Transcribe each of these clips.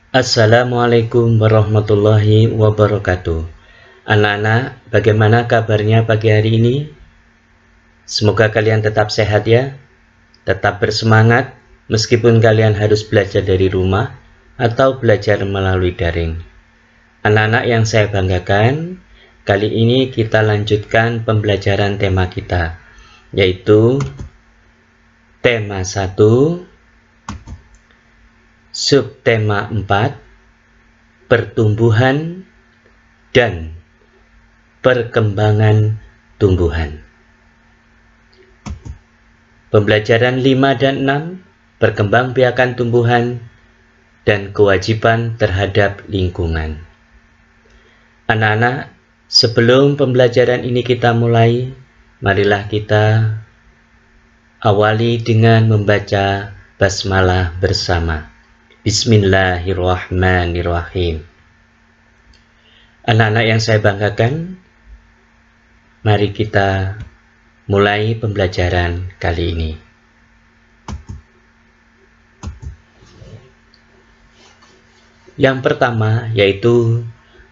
Assalamualaikum warahmatullahi wabarakatuh. Anak-anak, bagaimana kabarnya pagi hari ini? Semoga kalian tetap sehat ya, tetap bersemangat meskipun kalian harus belajar dari rumah atau belajar melalui daring. Anak-anak yang saya banggakan, kali ini kita lanjutkan pembelajaran tema kita, yaitu tema 1, subtema 4, pertumbuhan dan perkembangan tumbuhan. Pembelajaran 5 dan 6, perkembangbiakan tumbuhan dan kewajiban terhadap lingkungan. Anak-anak, sebelum pembelajaran ini kita mulai, marilah kita awali dengan membaca basmalah bersama. Bismillahirrahmanirrahim. Anak-anak yang saya banggakan, mari kita mulai pembelajaran kali ini. Yang pertama yaitu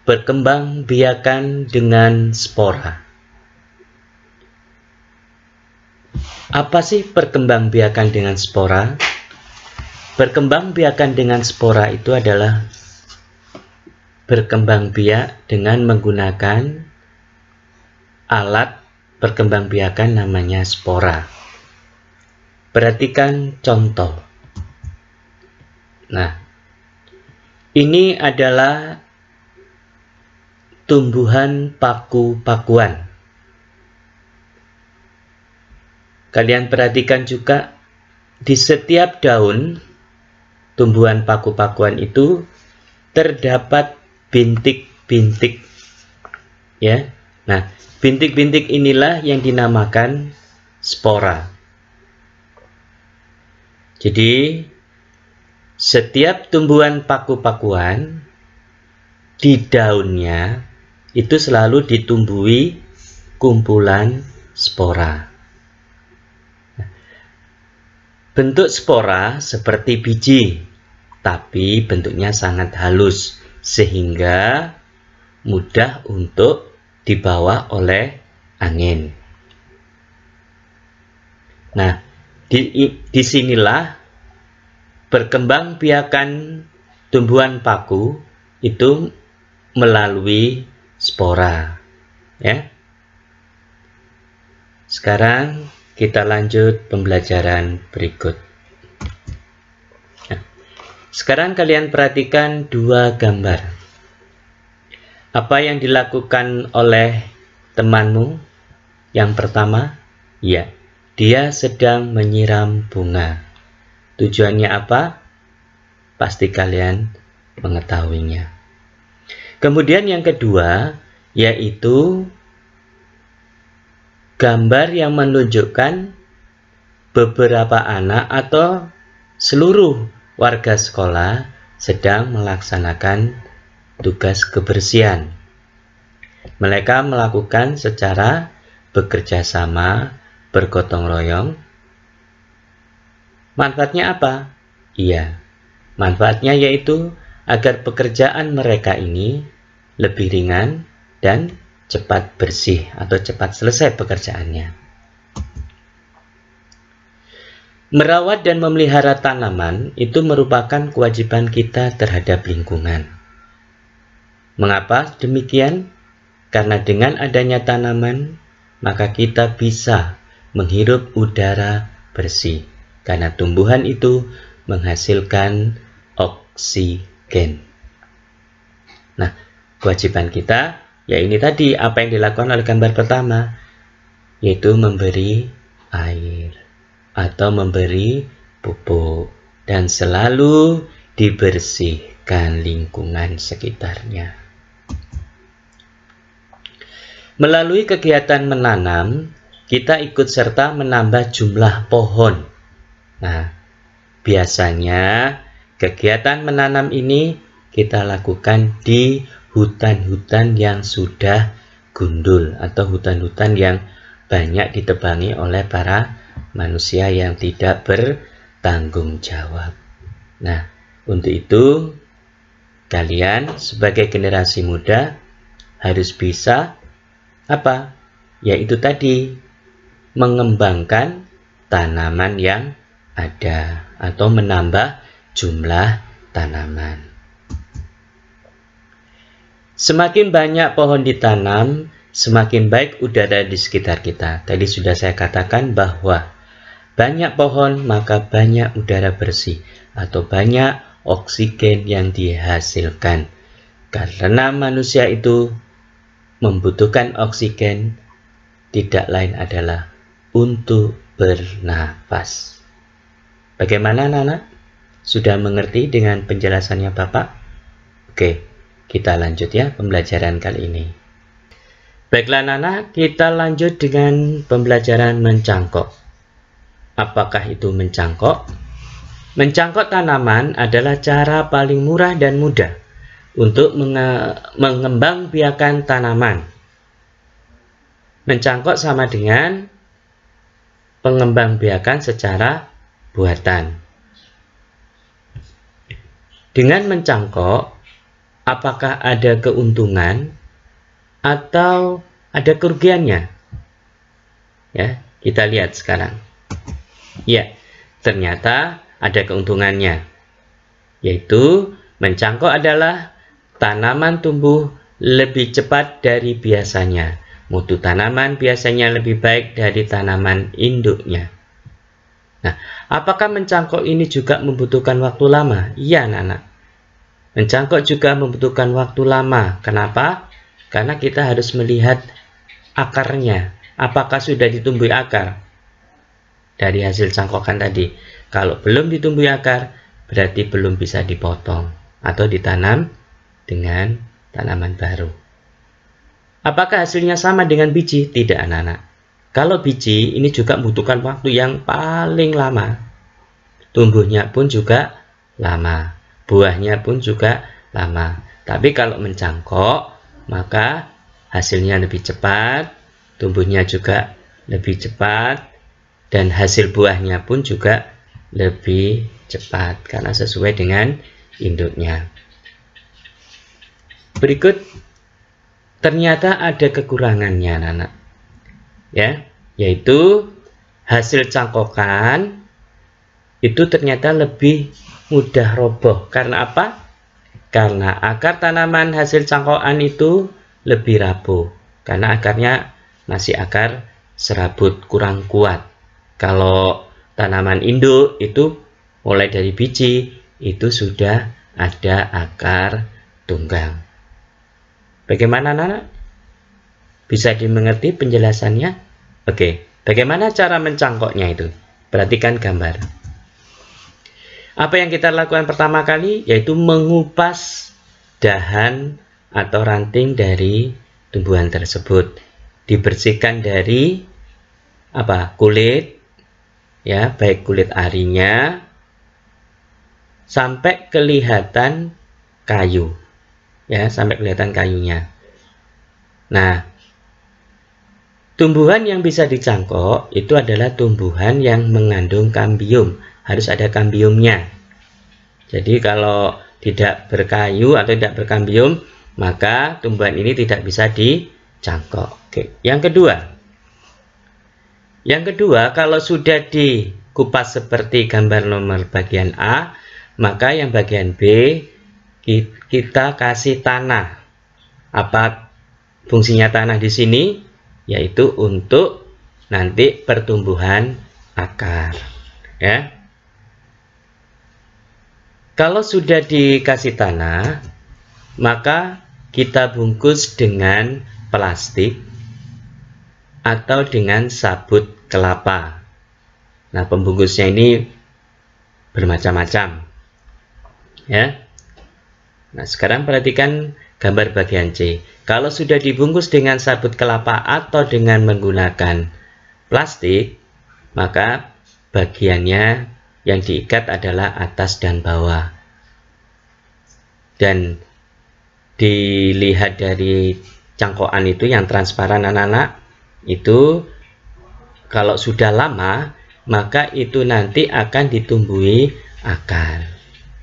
perkembangbiakan dengan spora. Apa sih perkembangbiakan dengan spora? Berkembang biakan dengan spora itu adalah berkembang biak dengan menggunakan alat berkembang biakan namanya spora. Perhatikan contoh. Nah, ini adalah tumbuhan paku-pakuan. Kalian perhatikan juga di setiap daun tumbuhan paku-pakuan itu terdapat bintik-bintik, ya. Nah, bintik-bintik inilah yang dinamakan spora. Jadi, setiap tumbuhan paku-pakuan di daunnya itu selalu ditumbuhi kumpulan spora. Bentuk spora seperti biji, tapi bentuknya sangat halus sehingga mudah untuk dibawa oleh angin. Nah, disinilah perkembangbiakan tumbuhan paku itu melalui spora, ya. Sekarang kita lanjut pembelajaran berikut. Nah, sekarang kalian perhatikan dua gambar. Apa yang dilakukan oleh temanmu? Yang pertama, ya, dia sedang menyiram bunga. Tujuannya apa? Pasti kalian mengetahuinya. Kemudian yang kedua, yaitu gambar yang menunjukkan beberapa anak atau seluruh warga sekolah sedang melaksanakan tugas kebersihan. Mereka melakukan secara bekerja sama, bergotong royong. Manfaatnya apa? Iya, manfaatnya yaitu agar pekerjaan mereka ini lebih ringan dan cepat bersih atau cepat selesai pekerjaannya. Merawat dan memelihara tanaman itu merupakan kewajiban kita terhadap lingkungan. Mengapa demikian? Karena dengan adanya tanaman, maka kita bisa menghirup udara bersih. Karena tumbuhan itu menghasilkan oksigen. Nah, kewajiban kita ya ini tadi apa yang dilakukan oleh gambar pertama, yaitu memberi air atau memberi pupuk dan selalu dibersihkan lingkungan sekitarnya. Melalui kegiatan menanam, kita ikut serta menambah jumlah pohon. Nah, biasanya kegiatan menanam ini kita lakukan di hutan-hutan yang sudah gundul atau hutan-hutan yang banyak ditebangi oleh para manusia yang tidak bertanggung jawab. Nah, untuk itu Kalian sebagai generasi muda harus bisa apa? Yaitu tadi, mengembangkan tanaman yang ada atau menambah jumlah tanaman. Semakin banyak pohon ditanam, semakin baik udara di sekitar kita. Tadi sudah saya katakan bahwa banyak pohon maka banyak udara bersih atau banyak oksigen yang dihasilkan. Karena manusia itu membutuhkan oksigen, tidak lain adalah untuk bernapas. Bagaimana anak-anak? Sudah mengerti dengan penjelasannya Bapak? Oke, kita lanjut ya pembelajaran kali ini. Baiklah anak-anak, kita lanjut dengan pembelajaran mencangkok. Apakah itu mencangkok? Mencangkok tanaman adalah cara paling murah dan mudah untuk mengembangbiakan tanaman. Mencangkok sama dengan pengembangbiakan secara buatan. Dengan mencangkok, apakah ada keuntungan atau ada kerugiannya? Ya, kita lihat sekarang. Ya, ternyata ada keuntungannya, yaitu mencangkok adalah tanaman tumbuh lebih cepat dari biasanya. Mutu tanaman biasanya lebih baik dari tanaman induknya. Nah, apakah mencangkok ini juga membutuhkan waktu lama? Iya, anak-anak. Mencangkok juga membutuhkan waktu lama. Kenapa? Karena kita harus melihat akarnya. Apakah sudah ditumbuhi akar dari hasil cangkokan tadi? Kalau belum ditumbuhi akar, berarti belum bisa dipotong atau ditanam dengan tanaman baru. Apakah hasilnya sama dengan biji? Tidak, anak-anak. Kalau biji, ini juga membutuhkan waktu yang paling lama. Tumbuhnya pun juga lama. Buahnya pun juga lama. Tapi kalau mencangkok, maka hasilnya lebih cepat, tumbuhnya juga lebih cepat, dan hasil buahnya pun juga lebih cepat karena sesuai dengan induknya. Berikut, ternyata ada kekurangannya anak-anak, ya, yaitu hasil cangkokan itu ternyata lebih mudah roboh. Karena apa? Karena akar tanaman hasil cangkokan itu lebih rapuh, karena akarnya masih akar serabut, kurang kuat. Kalau tanaman induk itu mulai dari biji itu sudah ada akar tunggang. Bagaimana anak-anak? Bisa dimengerti penjelasannya? Oke, bagaimana cara mencangkoknya itu? Perhatikan gambar. Apa yang kita lakukan pertama kali? Yaitu mengupas dahan atau ranting dari tumbuhan tersebut. Dibersihkan dari kulit, ya, baik kulit arinya sampai kelihatan kayu, ya, sampai kelihatan kayunya. Nah, tumbuhan yang bisa dicangkok itu adalah tumbuhan yang mengandung kambium. Harus ada kambiumnya. Jadi kalau tidak berkayu atau tidak berkambium, maka tumbuhan ini tidak bisa dicangkok. Oke. Yang kedua, kalau sudah dikupas seperti gambar nomor bagian A, maka yang bagian B kita kasih tanah. Apa fungsinya tanah di sini? Yaitu untuk nanti pertumbuhan akar, ya. Kalau sudah dikasih tanah, maka kita bungkus dengan plastik atau dengan sabut kelapa. Nah, pembungkusnya ini bermacam-macam, ya. Nah, sekarang perhatikan gambar bagian C. Kalau sudah dibungkus dengan sabut kelapa atau dengan menggunakan plastik, maka bagiannya yang diikat adalah atas dan bawah. Dan dilihat dari cangkokan itu yang transparan anak-anak, itu kalau sudah lama, maka itu nanti akan ditumbuhi akar.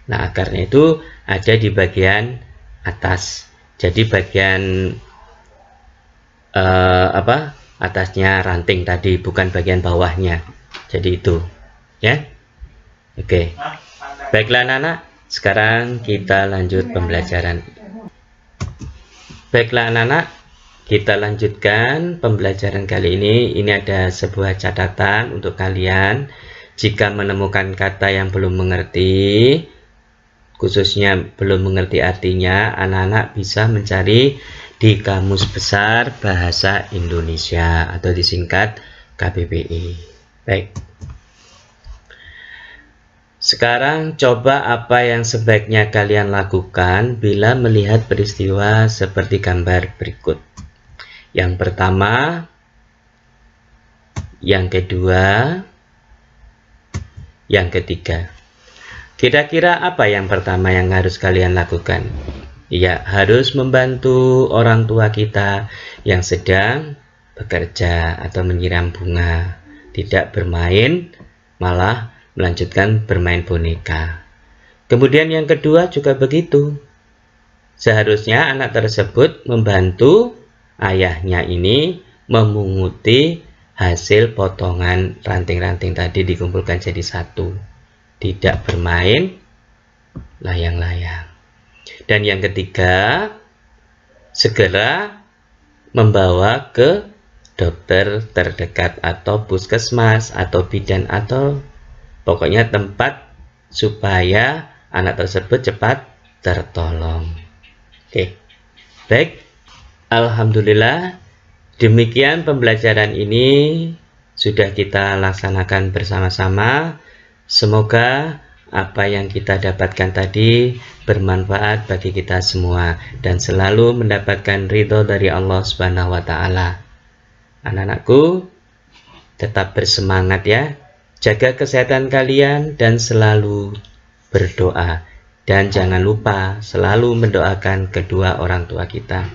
Nah, akarnya itu ada di bagian atas. Jadi bagian atasnya ranting tadi, bukan bagian bawahnya. Jadi itu, ya. Oke. Baiklah anak-anak, sekarang kita lanjut pembelajaran. Baiklah anak-anak, kita lanjutkan pembelajaran kali ini. Ini ada sebuah catatan untuk kalian. Jika menemukan kata yang belum mengerti, khususnya belum mengerti artinya, anak-anak bisa mencari di Kamus Besar Bahasa Indonesia atau disingkat KBBI. Baik. Sekarang coba apa yang sebaiknya kalian lakukan bila melihat peristiwa seperti gambar berikut. Yang pertama, yang kedua, yang ketiga. Kira-kira apa yang pertama yang harus kalian lakukan? Ya, harus membantu orang tua kita yang sedang bekerja atau menyiram bunga. Tidak bermain, malah melanjutkan bermain boneka. Kemudian yang kedua juga begitu. Seharusnya anak tersebut membantu ayahnya ini memunguti hasil potongan ranting-ranting tadi dikumpulkan jadi satu. Tidak bermain layang-layang. Dan yang ketiga, segera membawa ke dokter terdekat atau puskesmas atau bidan atau pokoknya tempat supaya anak tersebut cepat tertolong. Oke. Baik. Alhamdulillah, demikian pembelajaran ini sudah kita laksanakan bersama-sama. Semoga apa yang kita dapatkan tadi bermanfaat bagi kita semua dan selalu mendapatkan ridho dari Allah Subhanahu wa Ta'ala. Anak-anakku, tetap bersemangat ya. Jaga kesehatan kalian dan selalu berdoa. Dan jangan lupa selalu mendoakan kedua orang tua kita.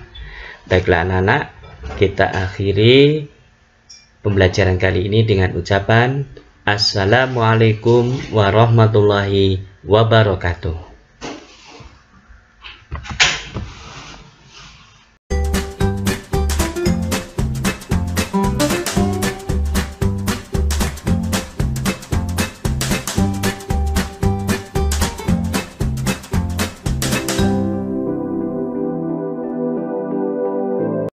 Baiklah anak-anak, kita akhiri pembelajaran kali ini dengan ucapan Assalamualaikum warahmatullahi wabarakatuh.